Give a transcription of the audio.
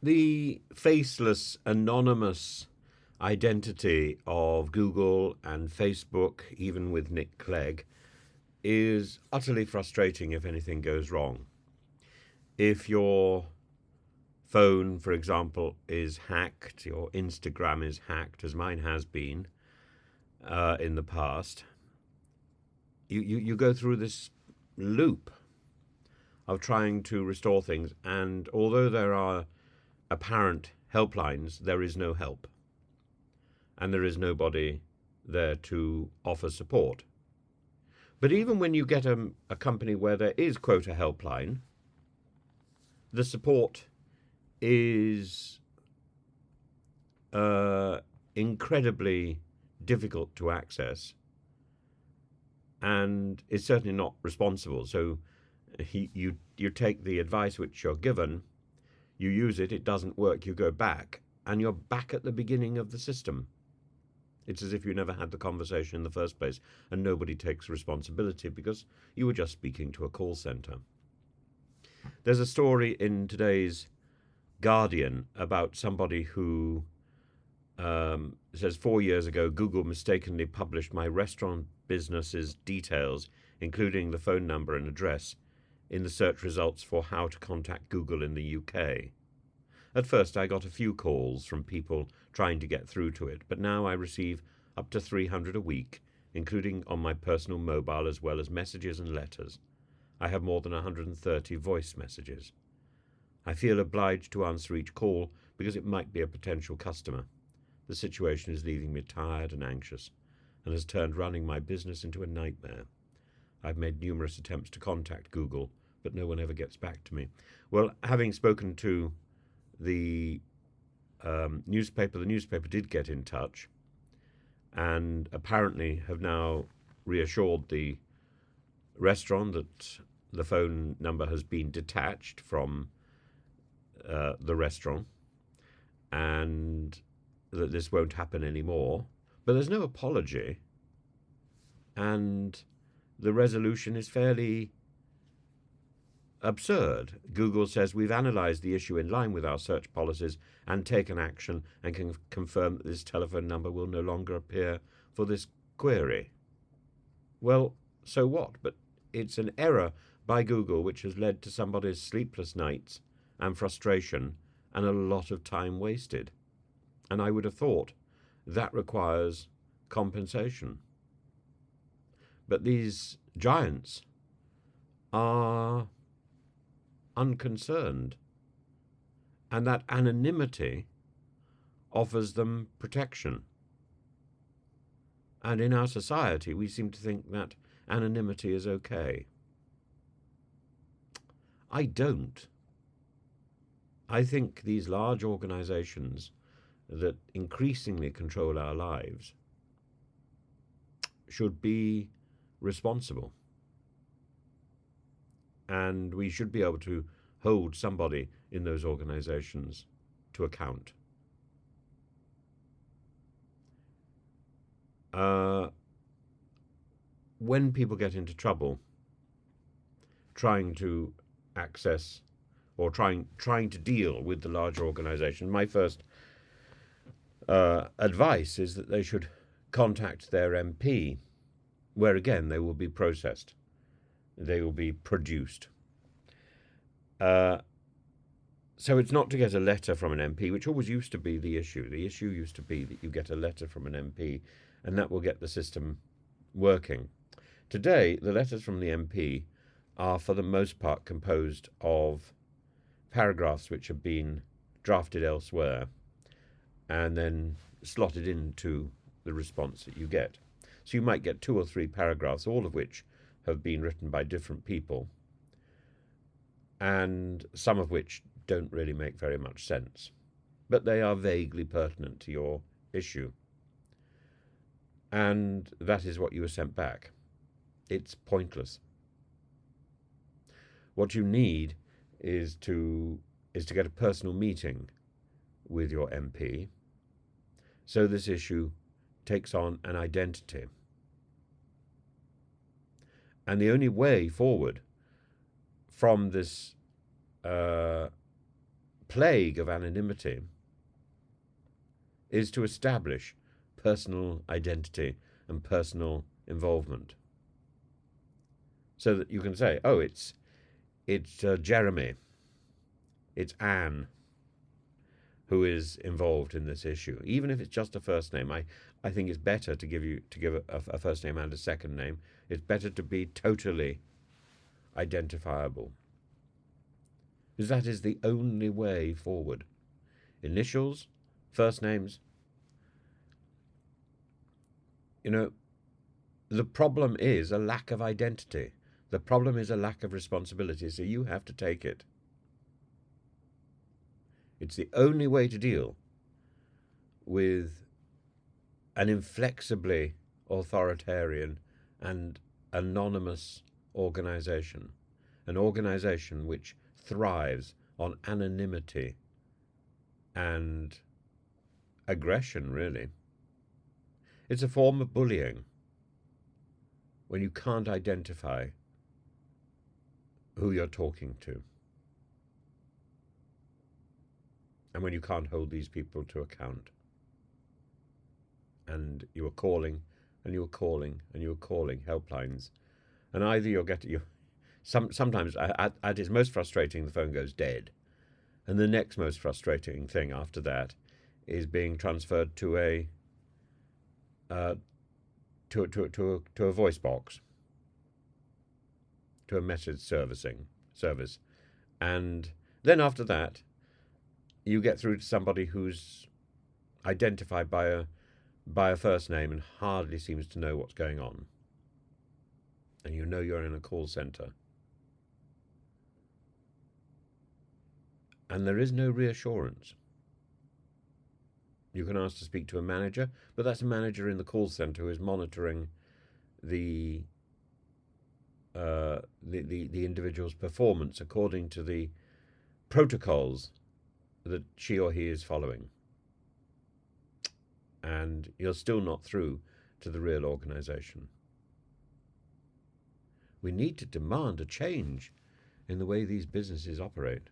The faceless, anonymous identity of Google and Facebook, even with Nick Clegg, is utterly frustrating if anything goes wrong. If your phone, for example, is hacked, your Instagram is hacked, as mine has been in the past, you go through this loop of trying to restore things. And although there are apparent helplines, there is no help. And there is nobody there to offer support. But even when you get a company where there is, quote, a helpline, the support is incredibly difficult to access and is certainly not responsible. So you take the advice which you're given, you use it, it doesn't work, you go back, and you're back at the beginning of the system. It's as if you never had the conversation in the first place, and nobody takes responsibility because you were just speaking to a call center. There's a story in today's Guardian about somebody who says 4 years ago, Google mistakenly published my restaurant business's details, including the phone number and address, in the search results for how to contact Google in the UK. At first, I got a few calls from people trying to get through to it, but now I receive up to 300 a week, including on my personal mobile as well as messages and letters. I have more than 130 voice messages. I feel obliged to answer each call because it might be a potential customer. The situation is leaving me tired and anxious and has turned running my business into a nightmare. I've made numerous attempts to contact Google, but no one ever gets back to me. Well, having spoken to the newspaper did get in touch and apparently have now reassured the restaurant that the phone number has been detached from the restaurant and that this won't happen anymore. But there's no apology, and the resolution is fairly absurd. Google says we've analysed the issue in line with our search policies and taken action and can confirm that this telephone number will no longer appear for this query. Well, so what? But it's an error by Google which has led to somebody's sleepless nights and frustration and a lot of time wasted. And I would have thought that requires compensation. But these giants are unconcerned, and that anonymity offers them protection. And in our society, we seem to think that anonymity is okay. I don't. I think these large organizations that increasingly control our lives should be responsible. And we should be able to hold somebody in those organizations to account. When people get into trouble trying to access or trying to deal with the larger organization, my first advice is that they should contact their MP, where again they will be processed. They will be produced. So it's not to get a letter from an MP, which always used to be the issue. The issue used to be that you get a letter from an MP, and that will get the system working. Today, the letters from the MP are for the most part composed of paragraphs which have been drafted elsewhere and then slotted into the response that you get. So you might get 2 or 3 paragraphs, all of which have been written by different people, and some of which don't really make very much sense, but they are vaguely pertinent to your issue. And that is what you were sent back. It's pointless. What you need is to get a personal meeting with your MP, so this issue takes on an identity. And the only way forward from this plague of anonymity is to establish personal identity and personal involvement, so that you can say, oh, it's Jeremy, it's Anne who is involved in this issue, even if it's just a first name. I think it's better to give a first name and a second name. It's better to be totally identifiable, because that is the only way forward. Initials, first names. The problem is a lack of identity. The problem is a lack of responsibility, so you have to take it. It's the only way to deal with an inflexibly authoritarian and anonymous organization, an organization which thrives on anonymity and aggression, really. It's a form of bullying when you can't identify who you're talking to, and when you can't hold these people to account. And you are calling, and you are calling, and you are calling helplines, and either you'll get sometimes at its most frustrating, the phone goes dead, and the next most frustrating thing after that is being transferred to a voice box, to a message service, and then after that you get through to somebody who's identified by a first name and hardly seems to know what's going on, and you know you're in a call center, and there is no reassurance. You can ask to speak to a manager, but that's a manager in the call center who is monitoring the individual's performance according to the protocols that she or he is following. And you're still not through to the real organization. We need to demand a change in the way these businesses operate.